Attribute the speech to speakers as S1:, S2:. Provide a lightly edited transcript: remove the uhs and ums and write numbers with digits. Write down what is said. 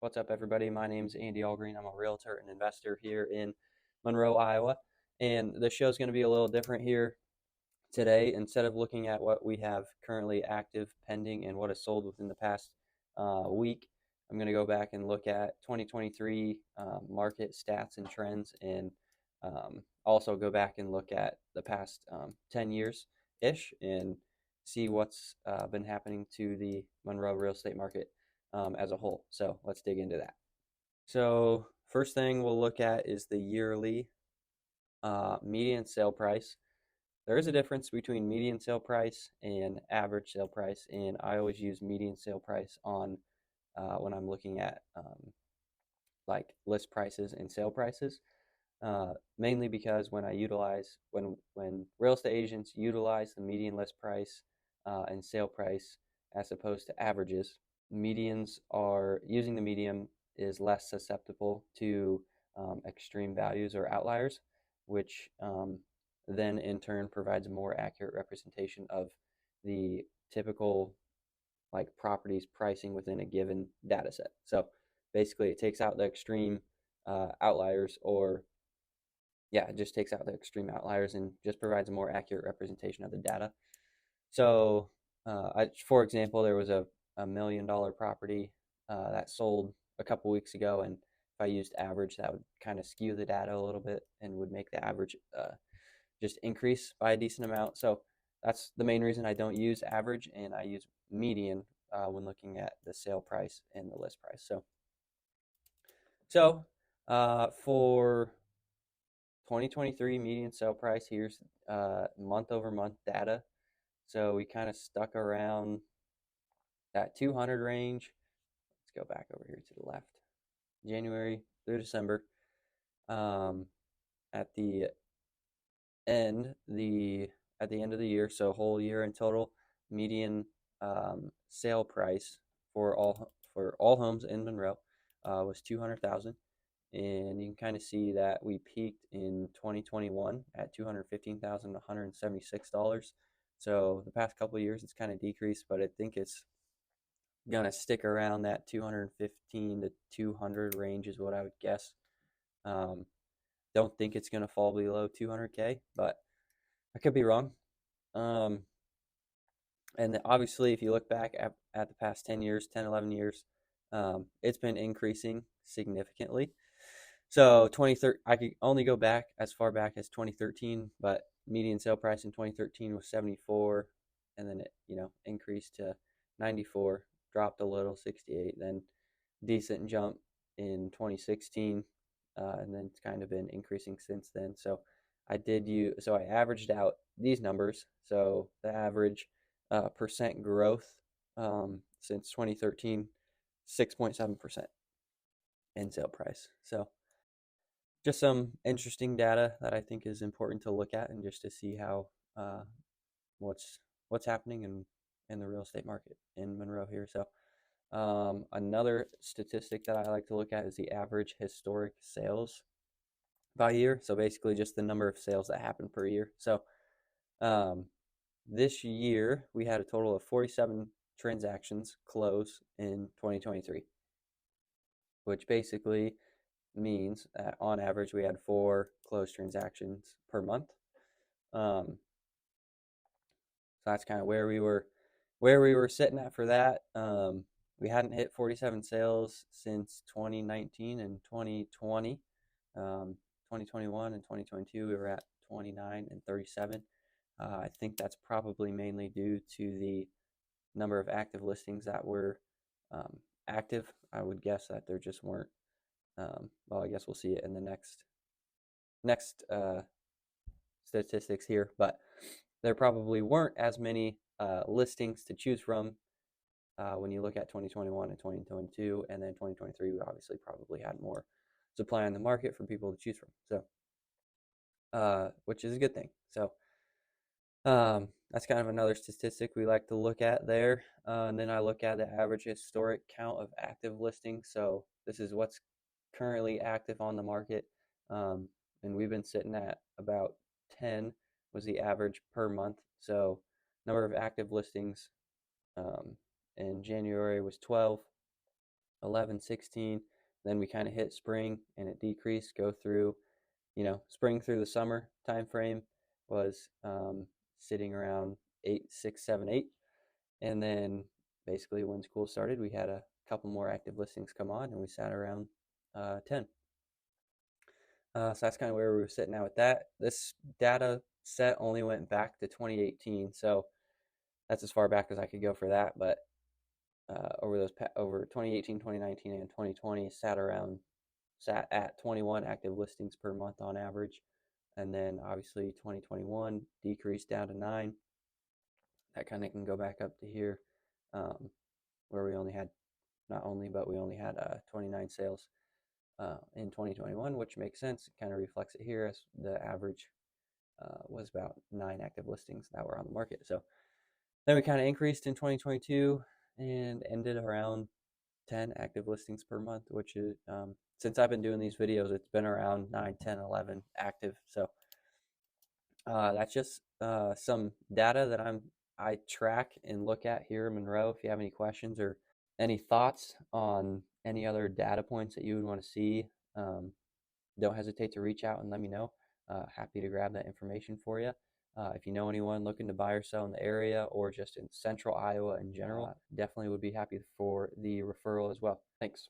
S1: What's up, everybody? My name's Andy Algreen. I'm a realtor and investor here in Monroe, Iowa. And the show's going to be a little different here today. Instead of looking at what we have currently active, pending, and what has sold within the past week, I'm going to go back and look at 2023 market stats and trends, and also go back and look at the past 10 years-ish and see what's been happening to the Monroe real estate market as a whole. So let's dig into that. So first thing we'll look at is the yearly median sale price. There is a difference between median sale price and average sale price, and I always use median sale price on when I'm looking at like list prices and sale prices. Mainly because when real estate agents utilize the median list price and sale price as opposed to averages, medians are using the median is less susceptible to extreme values or outliers, which then in turn provides a more accurate representation of the typical like properties pricing within a given data set. So basically it takes out the extreme outliers, or it just takes out the extreme outliers and just provides a more accurate representation of the data. So for example, there was a $1 million property that sold a couple weeks ago, and if I used average, that would kind of skew the data a little bit and would make the average just increase by a decent amount. So that's the main reason I don't use average, and I use median when looking at the sale price and the list price. So for 2023 median sale price, here's month over month data. So we kind of stuck around that 200 range. Let's go back over here to the left. January through December. At the end of the year, so whole year in total, median sale price for all homes in Monroe was $200,000, and you can kind of see that we peaked in 2021 at $215,176. So the past couple of years, it's kind of decreased, but I think it's gonna stick around that 215 to 200 range is what I would guess. Don't think it's gonna fall below 200K, but I could be wrong. And obviously, if you look back at the past 10 years, 10, 11 years, it's been increasing significantly. So I could only go back as far back as 2013, but median sale price in 2013 was 74, and then it increased to 94, dropped a little, 68, then decent jump in 2016, and then it's kind of been increasing since then. So I averaged out these numbers. So the average percent growth since 2013, 6.7% in sale price. So just some interesting data that I think is important to look at, and just to see how what's happening in the real estate market in Monroe here. So another statistic that I like to look at is the average historic sales by year. So basically just the number of sales that happen per year. So this year we had a total of 47 transactions close in 2023, which basically means that on average we had 4 closed transactions per month. So that's kind of where we were sitting at for that. We hadn't hit 47 sales since 2019 and 2020. 2021 and 2022 we were at 29 and 37. I think that's probably mainly due to the number of active listings that were active. I would guess that there just weren't. Well, I guess we'll see it in the next statistics here, but there probably weren't as many listings to choose from when you look at 2021 and 2022, and then 2023 we obviously probably had more supply on the market for people to choose from, so which is a good thing. So that's kind of another statistic we like to look at there. And then I look at the average historic count of active listings. So this is what's currently active on the market, and we've been sitting at about 10 was the average per month. So number of active listings in January was 12, 11, 16. Then we kind of hit spring and it decreased, go through, spring through the summer time frame was sitting around 8, 6, 7, 8. And then basically when school started, we had a couple more active listings come on and we sat around 10. So that's kind of where we were sitting at with that. This data set only went back to 2018, so that's as far back as I could go for that. But over 2018, 2019, and 2020, sat at 21 active listings per month on average, and then obviously 2021 decreased down to 9. That kind of can go back up to here, where we only had but we only had 29 sales in 2021, which makes sense. It kind of reflects it here as the average was about 9 active listings that were on the market. So then we kind of increased in 2022 and ended around 10 active listings per month, which is, since I've been doing these videos, it's been around 9, 10, 11 active. So that's just some data that I track and look at here in Monroe. If you have any questions or any thoughts on any other data points that you would want to see, don't hesitate to reach out and let me know. Happy to grab that information for you. If you know anyone looking to buy or sell in the area or just in central Iowa in general, definitely would be happy for the referral as well. Thanks.